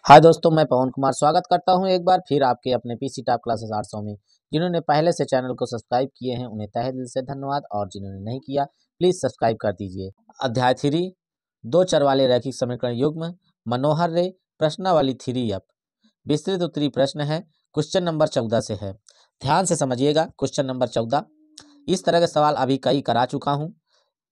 हाय दोस्तों, मैं पवन कुमार स्वागत करता हूं एक बार फिर आपके अपने पीसी टॉप क्लासेस 800 में। जिन्होंने पहले से चैनल को सब्सक्राइब किए हैं उन्हें तहे दिल से धन्यवाद, और जिन्होंने नहीं किया प्लीज सब्सक्राइब कर दीजिए। अध्याय 3, दो चर वाले रैखिक समीकरण युग्म, मनोहर रे, प्रश्नावली 3F। विस्तृत उत्तरीय प्रश्न है, क्वेश्चन नंबर 14 से है। ध्यान से समझिएगा। क्वेश्चन नंबर 14, इस तरह के सवाल अभी कई करा चुका हूँ,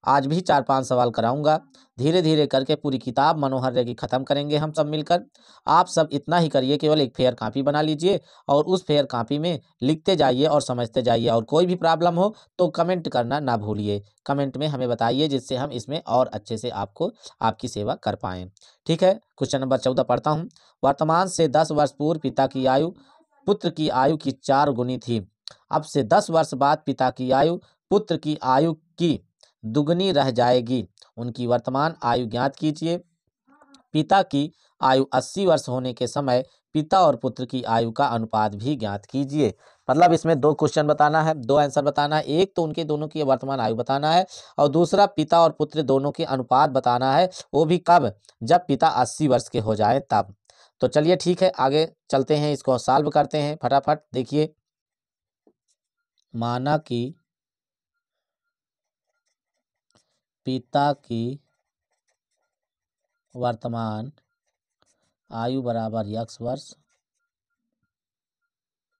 आज भी 4-5 सवाल कराऊंगा। धीरे धीरे करके पूरी किताब मनोहर रे की खत्म करेंगे हम सब मिलकर। आप सब इतना ही करिए, केवल एक फेयर कॉपी बना लीजिए और उस फेयर कॉपी में लिखते जाइए और समझते जाइए, और कोई भी प्रॉब्लम हो तो कमेंट करना ना भूलिए। कमेंट में हमें बताइए, जिससे हम इसमें और अच्छे से आपको आपकी सेवा कर पाएँ। ठीक है, क्वेश्चन नंबर 14 पढ़ता हूँ। वर्तमान से 10 वर्ष पूर्व पिता की आयु पुत्र की आयु की 4 गुनी थी। अब से 10 वर्ष बाद पिता की आयु पुत्र की आयु की दुगनी रह जाएगी। उनकी वर्तमान आयु ज्ञात कीजिए। पिता की आयु 80 वर्ष होने के समय पिता और पुत्र की आयु का अनुपात भी ज्ञात कीजिए। मतलब इसमें दो क्वेश्चन बताना है, दो आंसर बताना है। एक तो उनके दोनों की वर्तमान आयु बताना है, और दूसरा पिता और पुत्र दोनों के अनुपात बताना है। वो भी कब? जब पिता 80 वर्ष के हो जाए तब। तो चलिए ठीक है, आगे चलते हैं, इसको सॉल्व करते हैं फटाफट। देखिए, माना कि पिता की वर्तमान आयु बराबर x वर्ष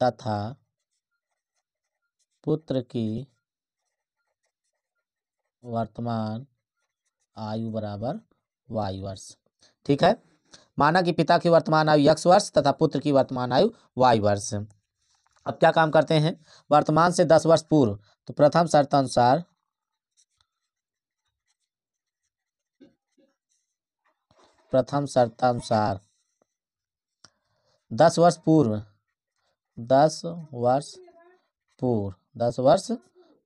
तथा पुत्र की वर्तमान आयु बराबर y वर्ष। ठीक है, माना कि पिता की वर्तमान आयु x वर्ष तथा पुत्र की वर्तमान आयु y वर्ष। अब क्या काम करते हैं? वर्तमान से 10 वर्ष पूर्व, तो प्रथम शर्त अनुसार 10 वर्ष पूर्व 10 वर्ष पूर्व 10 वर्ष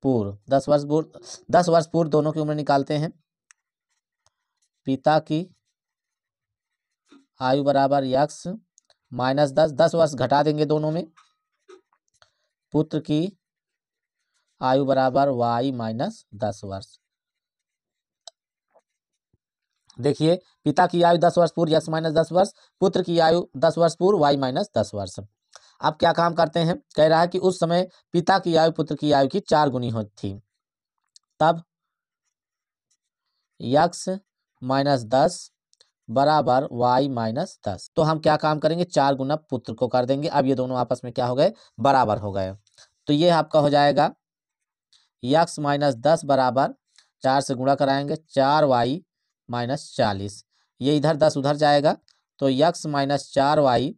पूर्व 10 वर्ष पूर्व 10 वर्ष पूर्व दोनों की उम्र निकालते हैं। पिता की आयु बराबर x माइनस 10 वर्ष घटा देंगे दोनों में। पुत्र की आयु बराबर y माइनस 10 वर्ष। देखिए, पिता की आयु 10 वर्ष पूर्व x माइनस 10 वर्ष, पुत्र की आयु 10 वर्ष पूर्व y माइनस 10 वर्ष। अब क्या काम करते हैं? कह रहा है कि उस समय पिता की आयु पुत्र की आयु की 4 गुनी होती थी। तब x माइनस 10 बराबर y माइनस 10। तो हम क्या काम करेंगे? 4 गुना पुत्र को कर देंगे। अब ये दोनों आपस में क्या हो गए? बराबर हो गए। तो ये आपका हो जाएगा x माइनस 10 बराबर 4 से गुणा कराएंगे 4y माइनस 40। ये इधर 10 उधर जाएगा, तो x माइनस 4y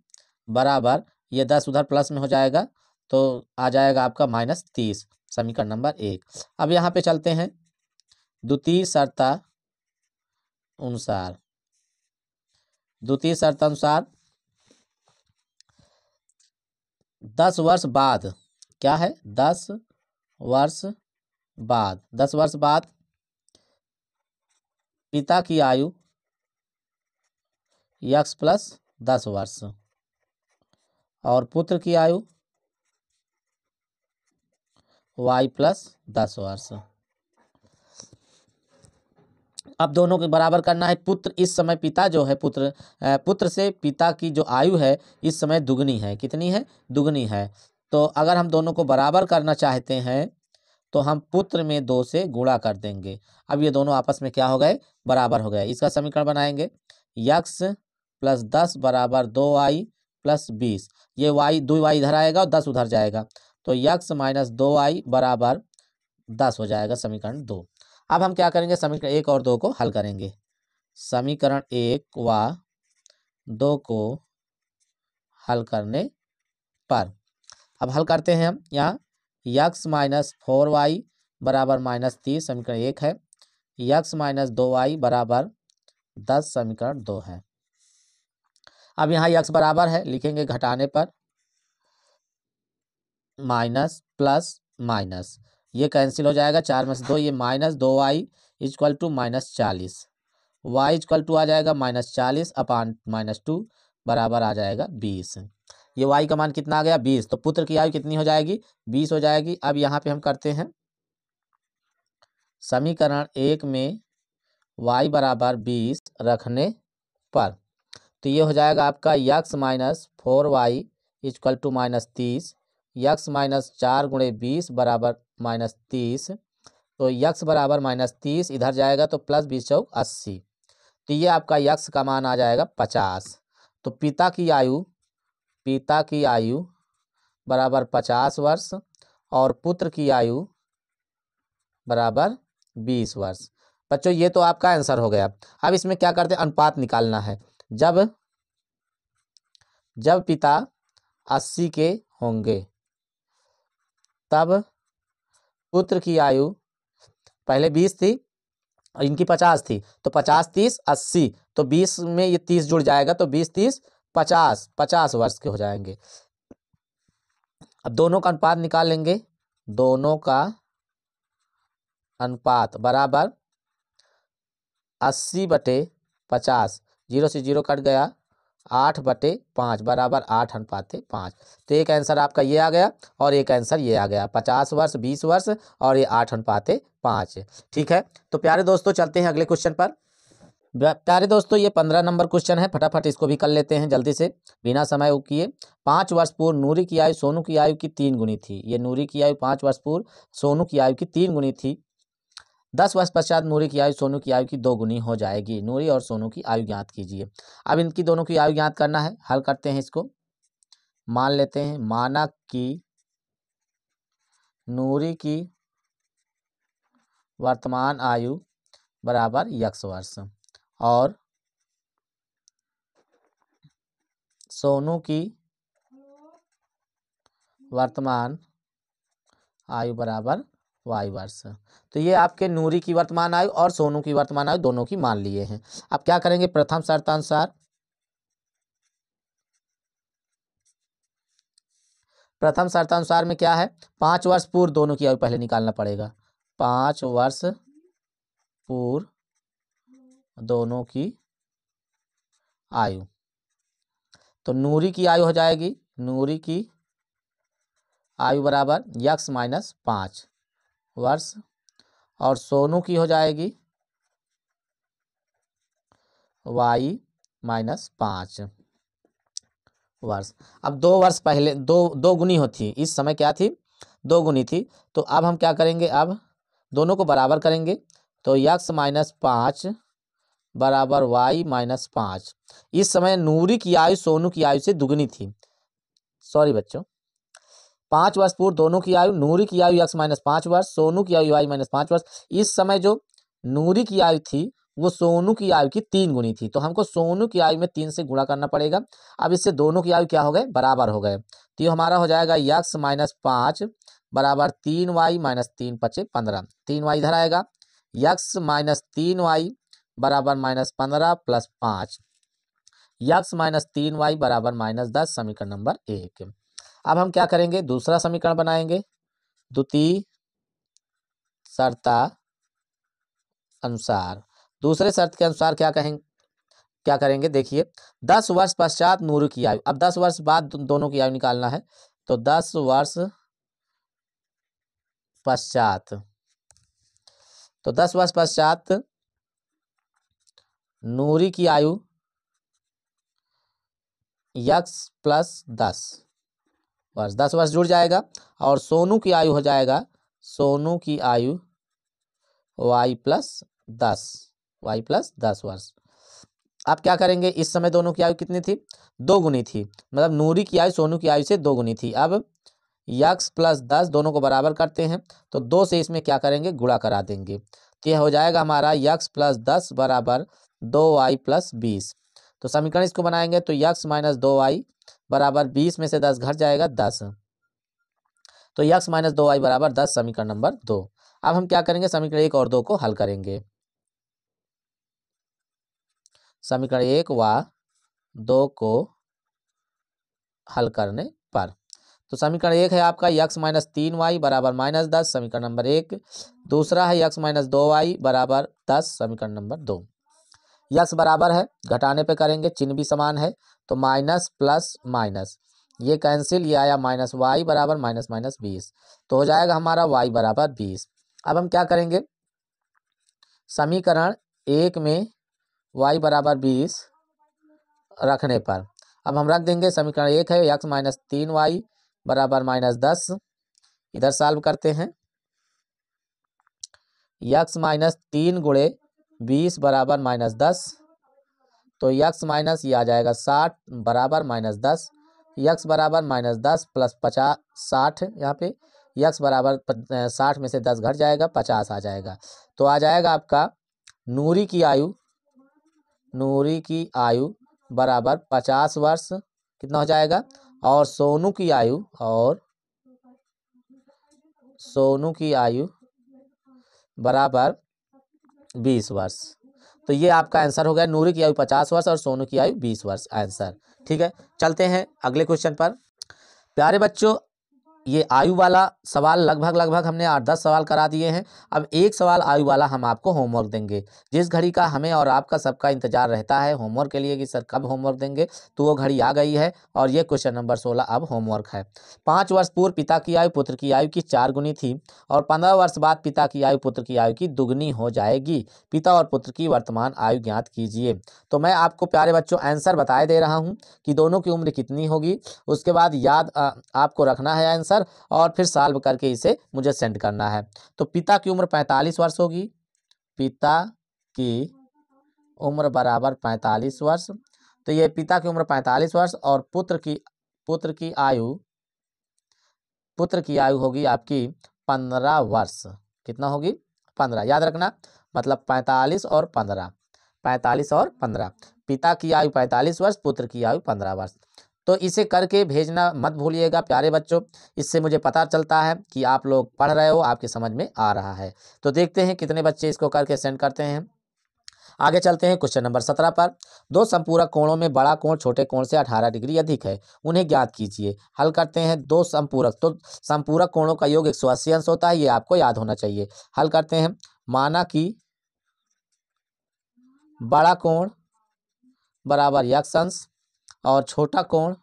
बराबर, ये 10 उधर प्लस में हो जाएगा, तो आ जाएगा आपका माइनस 30। समीकरण नंबर 1। अब यहाँ पे चलते हैं द्वितीय शर्त अनुसार। 10 वर्ष बाद क्या है? 10 वर्ष बाद पिता की आयु x प्लस 10 वर्ष और पुत्र की आयु y प्लस 10 वर्ष। अब दोनों के बराबर करना है। पुत्र इस समय पिता जो है, पुत्र से पिता की जो आयु है इस समय दुगनी है। कितनी है? दुगनी है। तो अगर हम दोनों को बराबर करना चाहते हैं तो हम पुत्र में 2 से गुणा कर देंगे। अब ये दोनों आपस में क्या हो गए? बराबर हो गए। इसका समीकरण बनाएंगे x प्लस 10 बराबर 2y प्लस 20। ये y 2y इधर आएगा और 10 उधर जाएगा, तो x माइनस 2y बराबर 10 हो जाएगा। समीकरण 2। अब हम क्या करेंगे? समीकरण 1 और 2 को हल करेंगे। समीकरण 1 व 2 को हल करने पर अब हल करते हैं हम। यहाँ x माइनस 4y बराबर माइनस 30 समीकरण 1 है। x माइनस 2y बराबर 10 समीकरण 2 है। अब यहाँ x बराबर है, लिखेंगे घटाने पर माइनस प्लस माइनस, ये कैंसिल हो जाएगा। 4 में से 2, ये minus 2y equal to minus 40। y equal to आ जाएगा माइनस 40 अपान माइनस 2 बराबर आ जाएगा 20। ये y का मान कितना आ गया? 20। तो पुत्र की आयु कितनी हो जाएगी? 20 हो जाएगी। अब यहाँ पे हम करते हैं समीकरण 1 में y बराबर 20 रखने पर तो ये हो जाएगा आपका x minus 4y equal to -30, x minus 4 × 20 बराबर -30। तो यक्स बराबर -30 इधर जाएगा तो प्लस 20 × 80। तो ये आपका यक्स का मान आ जाएगा 50। तो पिता की आयु बराबर 50 वर्ष और पुत्र की आयु बराबर 20 वर्ष। बच्चों ये तो आपका आंसर हो गया। अब इसमें क्या करते हैं, अनुपात निकालना है। जब पिता 80 के होंगे तब पुत्र की आयु पहले 20 थी और इनकी 50 थी, तो 50 30 80, तो 20 में ये 30 जुड़ जाएगा तो 20 30 50 वर्ष के हो जाएंगे। अब दोनों का अनुपात निकाल लेंगे। दोनों का अनुपात बराबर 80/50, 0 से 0 कट गया, 8/5 बराबर 8:5। तो एक आंसर आपका ये आ गया और एक आंसर ये आ गया, 50 वर्ष 20 वर्ष और ये 8:5। ठीक है, तो प्यारे दोस्तों चलते हैं अगले क्वेश्चन पर। प्यारे दोस्तों ये 15 नंबर क्वेश्चन है, फटाफट इसको भी कर लेते हैं जल्दी से बिना समय वो किए। 5 वर्ष पूर्व नूरी की आयु सोनू की आयु की 3 गुनी थी। ये नूरी की आयु 5 वर्ष पूर्व सोनू की आयु की 3 गुनी थी। 10 वर्ष पश्चात नूरी की आयु सोनू की आयु की 2 गुनी हो जाएगी। नूरी और सोनू की आयु ज्ञात कीजिए। अब इनकी दोनों की आयु ज्ञात करना है, हल करते हैं इसको। मान लेते हैं, माना कि नूरी की वर्तमान आयु बराबर x वर्ष और सोनू की वर्तमान आयु बराबर y वर्ष। तो ये आपके नूरी की वर्तमान आयु और सोनू की वर्तमान आयु दोनों की मान लिए हैं। अब क्या करेंगे, प्रथम शर्तानुसार में क्या है, 5 वर्ष पूर्व दोनों की आयु पहले निकालना पड़ेगा। 5 वर्ष पूर्व दोनों की आयु, तो नूरी की आयु हो जाएगी, नूरी की आयु बराबर x माइनस 5 वर्ष और सोनू की हो जाएगी y माइनस 5 वर्ष। अब 2 वर्ष पहले दो गुनी होती, इस समय क्या थी, 2 गुनी थी। तो अब हम क्या करेंगे, अब दोनों को बराबर करेंगे। तो x माइनस 5 बराबर y माइनस 5। इस समय नूरी की आयु सोनू की आयु से दुगनी थी। सॉरी बच्चों, 5 वर्ष पूर्व दोनों की आयु, नूरी की आयु x माइनस 5 वर्ष, सोनू की आयु y माइनस 5 वर्ष। इस समय जो नूरी की आयु थी वो सोनू की आयु की 3 गुनी थी, तो हमको सोनू की आयु में 3 से गुणा करना पड़ेगा। अब इससे दोनों की आयु क्या हो गए, बराबर हो गए। तो ये हमारा हो जाएगा x माइनस 5 बराबर 3y माइनस 3 × 5 = 15। 3y इधर आएगा, x माइनस 3y बराबर -15 + 5, x माइनस 3y बराबर -10, समीकरण नंबर 1। अब हम क्या करेंगे, दूसरा समीकरण बनाएंगे। द्वितीय शर्ता अनुसार, दूसरे शर्त के अनुसार क्या करेंगे, देखिए 10 वर्ष पश्चात नूरी की आयु। अब 10 वर्ष बाद दोनों की आयु निकालना है। तो 10 वर्ष पश्चात, तो 10 वर्ष पश्चात नूरी की आयु x प्लस 10 वर्ष, 10 वर्ष जुड़ जाएगा और सोनू की आयु हो जाएगा, सोनू की आयु y प्लस 10 वर्ष। आप क्या करेंगे, इस समय दोनों की आयु कितनी थी, 2 गुनी थी, मतलब नूरी की आयु सोनू की आयु से 2 गुनी थी। अब x प्लस 10 दोनों को बराबर करते हैं, तो 2 से इसमें क्या करेंगे, गुणा करा देंगे। तो यह हो जाएगा हमारा x प्लस 10 बराबर 2y प्लस 20। तो समीकरण इसको बनाएंगे तो x माइनस 2y बराबर 20 में से 10 घट जाएगा 10, तो x माइनस 2y बराबर 10, समीकरण नंबर 2। अब हम क्या करेंगे, समीकरण 1 और 2 को हल करेंगे। समीकरण 1 व 2 को हल करने पर, तो समीकरण 1 है आपका x माइनस 3y बराबर -10, समीकरण नंबर 1। दूसरा है x माइनस 2y बराबर 10, समीकरण नंबर 2। x बराबर है, घटाने पे करेंगे, चिन्ह भी समान है, तो माइनस प्लस माइनस ये कैंसिल, ये आया माइनस, y बराबर -20, तो हो जाएगा हमारा y बराबर 20। अब हम क्या करेंगे, समीकरण 1 में y बराबर 20 रखने पर। अब हम रख देंगे समीकरण 1 है x माइनस 3y बराबर -10। इधर सॉल्व करते हैं। x माइनस 3 गुणे 20 बराबर -10, तो x माइनस ये आ जाएगा 60 बराबर -10। x बराबर -10 प्लस 50 60, यहाँ पे x बराबर 60 में से 10 घट जाएगा 50 आ जाएगा। तो आ जाएगा आपका नूरी की आयु बराबर 50 वर्ष। कितना हो जाएगा? और सोनू की आयु बराबर 20 वर्ष। तो ये आपका आंसर हो गया। नूरी की आयु 50 वर्ष और सोनू की आयु 20 वर्ष आंसर। ठीक है, चलते हैं अगले क्वेश्चन पर। प्यारे बच्चों, ये आयु वाला सवाल लगभग हमने 8-10 सवाल करा दिए हैं। अब एक सवाल आयु वाला हम आपको होमवर्क देंगे, जिस घड़ी का हमें और आपका सबका इंतजार रहता है होमवर्क के लिए कि सर कब होमवर्क देंगे, तो वो घड़ी आ गई है। और ये क्वेश्चन नंबर 16 अब होमवर्क है। 5 वर्ष पूर्व पिता की आयु पुत्र की आयु की 4 गुनी थी और 15 वर्ष बाद पिता की आयु पुत्र की आयु की दुगनी हो जाएगी। पिता और पुत्र की वर्तमान आयु ज्ञात कीजिए। तो मैं आपको प्यारे बच्चों आंसर बताए दे रहा हूँ कि दोनों की उम्र कितनी होगी। उसके बाद याद आपको रखना है आंसर और फिर सॉल्व करके इसे मुझे सेंड करना है। तो पिता की उम्र 45 वर्ष होगी। पिता की उम्र बराबर 45 वर्ष। तो ये पिता की उम्र 45 वर्ष और पुत्र की आयु होगी आपकी 15 वर्ष। कितना होगी? 15। याद रखना, मतलब 45 और 15, 45 और 15। पिता की आयु 45 वर्ष, पुत्र की आयु 15 वर्ष। तो इसे करके भेजना मत भूलिएगा प्यारे बच्चों। इससे मुझे पता चलता है कि आप लोग पढ़ रहे हो, आपके समझ में आ रहा है। तो देखते हैं कितने बच्चे इसको करके सेंड करते हैं। आगे चलते हैं क्वेश्चन नंबर 17 पर। दो संपूरक कोणों में बड़ा कोण छोटे कोण से 18 डिग्री अधिक है, उन्हें ज्ञात कीजिए। हल करते हैं। दो संपूरक, तो संपूरक कोणों का योग 180 अंश होता है, ये आपको याद होना चाहिए। हल करते हैं। माना कि बड़ा कोण बराबर x अंश और छोटा कोण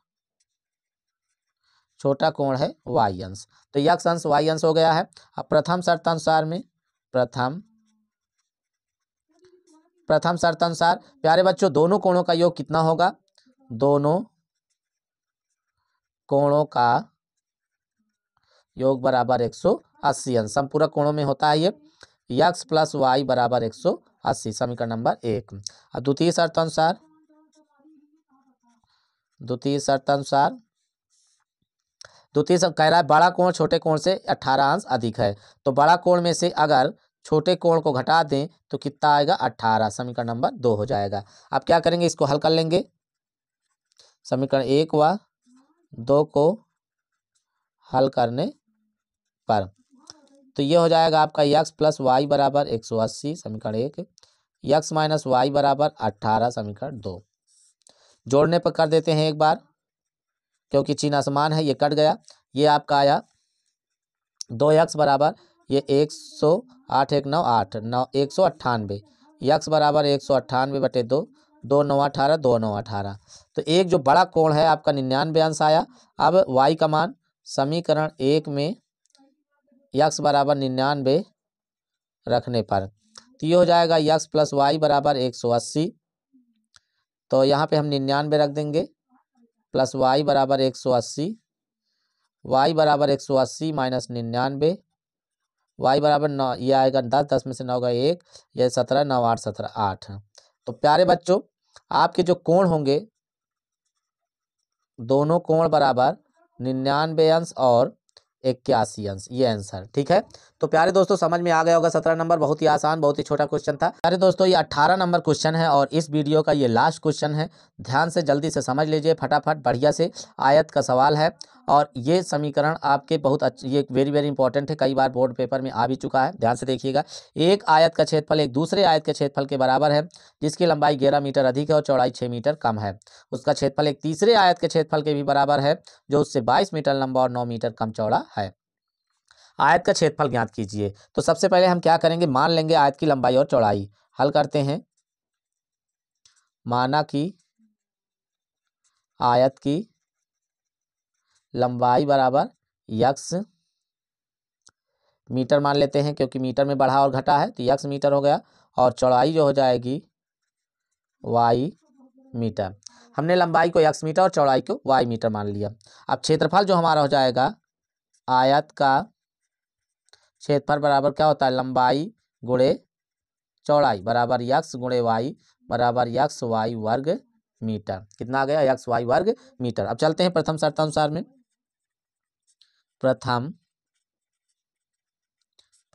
है y अंश। तो x अंश y अंश हो गया है। अब प्रथम शर्त अनुसार प्यारे बच्चों दोनों कोणों का योग कितना होगा? दोनों कोणों का योग बराबर 180 अंश। संपूरक कोणों में होता है ये x प्लस वाई बराबर 180, समीकरण नंबर 1। अब द्वितीय शर्त कह रहा है बड़ा कोण छोटे कोण से 18 अंश अधिक है। तो बड़ा कोण में से अगर छोटे कोण को घटा दें तो कितना आएगा? 18, समीकरण नंबर 2 हो जाएगा। अब क्या करेंगे? इसको हल कर लेंगे। समीकरण 1 व 2 को हल करने पर तो ये हो जाएगा आपका x प्लस वाई बराबर 180, समीकरण 1, x माइनस वाई बराबर 18, समीकरण 2। जोड़ने पर कर देते हैं एक बार, क्योंकि चिन्ह असमान है, ये कट गया। ये आपका आया 2x बराबर ये 108 1 9 8 9 198, x बराबर 198/2, 2 9 18 2 9 18। तो एक जो बड़ा कोण है आपका 99 अंश आया। अब y का मान समीकरण 1 में x बराबर 99 रखने पर तो ये हो जाएगा x प्लस वाई बराबर 180। तो यहाँ पे हम 99 रख देंगे प्लस y बराबर 180, y बराबर 180 माइनस 99, y बराबर 9, ये आएगा 10, 10 में से 9 गए 1, ये 17, 9 8 17 8। तो प्यारे बच्चों आपके जो कोण होंगे दोनों कोण बराबर 99 अंश और 81 अंश, ये आंसर। ठीक है, तो प्यारे दोस्तों समझ में आ गया होगा। 17 नंबर बहुत ही आसान, बहुत ही छोटा क्वेश्चन था। प्यारे दोस्तों ये 18 नंबर क्वेश्चन है और इस वीडियो का ये लास्ट क्वेश्चन है। ध्यान से जल्दी से समझ लीजिए फटाफट, बढ़िया से। आयत का सवाल है और ये समीकरण आपके बहुत अच्छे, ये वेरी इंपॉर्टेंट है, कई बार बोर्ड पेपर में आ भी चुका है। ध्यान से देखिएगा। एक आयत का क्षेत्रफल एक दूसरे आयत के क्षेत्रफल के बराबर है जिसकी लंबाई 11 मीटर अधिक है और चौड़ाई 6 मीटर कम है। उसका क्षेत्रफल एक तीसरे आयत के क्षेत्रफल के भी बराबर है जो उससे 22 मीटर लंबा और 9 मीटर कम चौड़ा है। आयत का क्षेत्रफल ज्ञात कीजिए। तो सबसे पहले हम क्या करेंगे? मान लेंगे आयत की लंबाई और चौड़ाई। हल करते हैं। माना कि आयत की लंबाई बराबर x मीटर मान लेते हैं, क्योंकि मीटर में बढ़ा और घटा है तो x मीटर हो गया और चौड़ाई जो हो जाएगी y मीटर। हमने लंबाई को x मीटर और चौड़ाई को y मीटर मान लिया। अब क्षेत्रफल जो हमारा हो जाएगा, आयत का क्षेत्रफल बराबर क्या होता है, लंबाई गुणे चौड़ाई बराबर x गुणे y बराबर x y वर्ग मीटर। कितना आ गया, x y वर्ग मीटर। अब चलते हैं प्रथम शर्तानुसार में।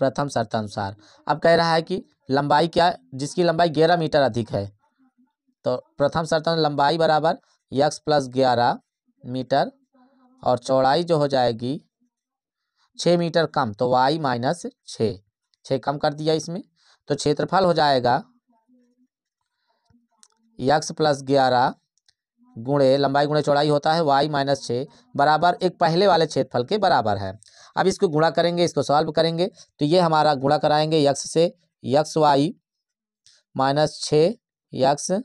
प्रथम शर्तानुसार अब कह रहा है कि लंबाई क्या, जिसकी लंबाई 11 मीटर अधिक है, तो प्रथम शर्तानुसार लंबाई बराबर x प्लस 11 मीटर और चौड़ाई जो हो जाएगी 6 मीटर कम, तो y माइनस 6 कम कर दिया इसमें, तो क्षेत्रफल हो जाएगा x प्लस 11 गुणे लंबाई गुणे चौड़ाई होता है y माइनस 6 बराबर एक पहले वाले क्षेत्रफल के बराबर है। अब इसको गुणा करेंगे, इसको सॉल्व करेंगे, तो ये हमारा गुणा कराएंगे x से, x y minus 6x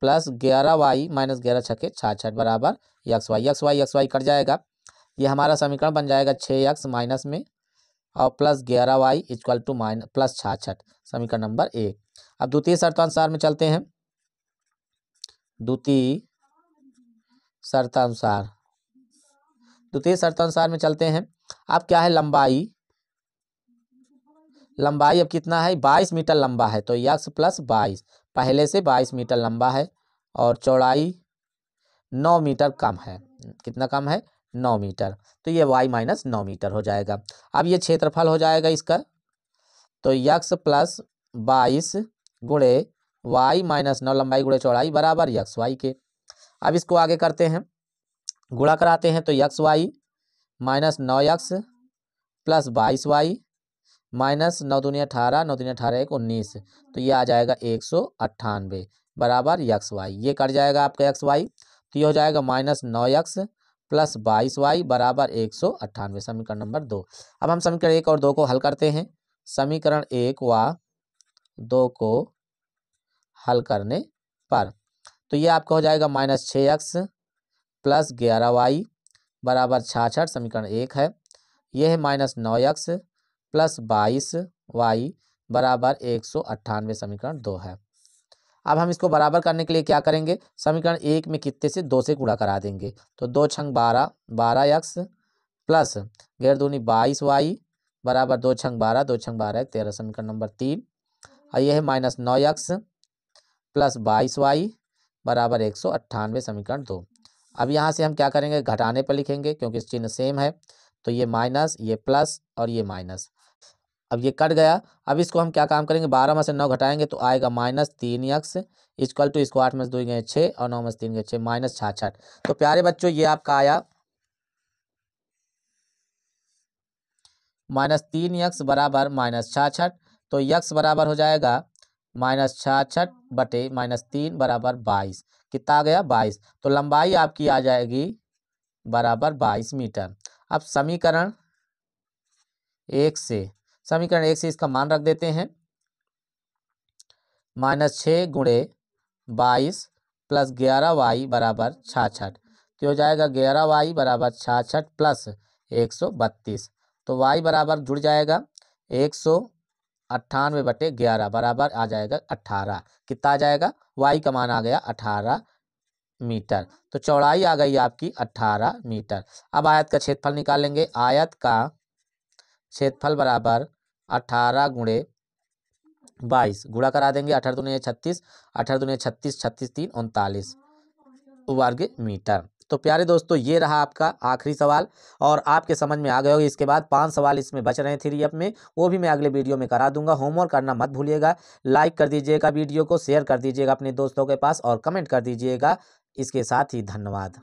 plus 11y minus 11 छके 66 बराबर x y कट जाएगा। ये हमारा समीकरण बन जाएगा 6x माइनस में और plus 11y equal to minus plus 66, समीकरण नंबर 1। अब द्वितीय शर्तानुसार में चलते हैं। द्वितीय शर्तानुसार में चलते हैं। अब क्या है, लंबाई अब कितना है, 22 मीटर लंबा है, तो x प्लस 22 पहले से 22 मीटर लंबा है और चौड़ाई 9 मीटर कम है। कितना कम है, 9 मीटर, तो ये y माइनस 9 मीटर हो जाएगा। अब ये क्षेत्रफल हो जाएगा इसका, तो x प्लस 22 गुणे y माइनस 9 लंबाई गुणे चौड़ाई बराबर x y के। अब इसको आगे करते हैं, गुणा कराते हैं, तो x y minus 9x plus 22y minus 9 दूनी 18, 9 दूनी 18 1 19, तो ये आ जाएगा 198 बराबर x y। ये कट जाएगा आपका x y, तो ये हो जाएगा माइनस 9x प्लस 22y बराबर 198, समीकरण नंबर 2। अब हम समीकरण 1 और 2 को हल करते हैं। समीकरण 1 व 2 को हल करने पर तो ये आपका हो जाएगा माइनस 6x प्लस 11y बराबर 66, समीकरण 1 है। यह है माइनस 9x प्लस 22y बराबर 198, समीकरण 2 है। अब हम इसको बराबर करने के लिए क्या करेंगे, समीकरण 1 में कितने से 2 से गुणा करा देंगे, तो 2 छंग 12 12x प्लस 11 दूनी 22y बराबर 2 छंग 12 2 छंग 12 13, समीकरण नंबर 3। और यह है माइनस 9x प्लस 22y बराबर 198, समीकरण 2। अब यहाँ से हम क्या करेंगे, घटाने पर लिखेंगे क्योंकि चिन्ह सेम है, तो ये माइनस ये प्लस और ये माइनस, अब ये कट गया। अब इसको हम क्या काम करेंगे, 12 में से 9 घटाएंगे तो आएगा माइनस 3x इक्वल टू, इसको 8 में से 2 गए 6 और 9 में से 3 गए 6, माइनस 66। तो प्यारे बच्चों ये आपका आया माइनस 3x बराबर माइनस 66, तो x बराबर हो जाएगा माइनस 66 बटे माइनस 3 बराबर 22। कितना आ गया, 22। तो लंबाई आपकी आ जाएगी बराबर 22 मीटर। अब समीकरण 1 से इसका मान रख देते हैं, माइनस 6 गुणे 22 प्लस 11y बराबर 66, तो हो जाएगा 11y बराबर 66 प्लस 132, तो y बराबर जुड़ जाएगा 198 बटे 11 बराबर आ जाएगा 18। कितना आ जाएगा, y का मान आ गया 18 मीटर, तो चौड़ाई आ गई आपकी 18 मीटर। अब आयत का क्षेत्रफल निकालेंगे। आयत का क्षेत्रफल बराबर 18 गुणे 22 गुणा करा देंगे, 18 दूनी 36 18 दूनी 36 36 3 39 वर्ग मीटर। तो प्यारे दोस्तों ये रहा आपका आखिरी सवाल और आपके समझ में आ गए होंगे। इसके बाद 5 सवाल इसमें बच रहे हैं थ्री अप में, वो भी मैं अगले वीडियो में करा दूंगा। होमवर्क करना मत भूलिएगा, लाइक कर दीजिएगा वीडियो को, शेयर कर दीजिएगा अपने दोस्तों के पास और कमेंट कर दीजिएगा। इसके साथ ही धन्यवाद।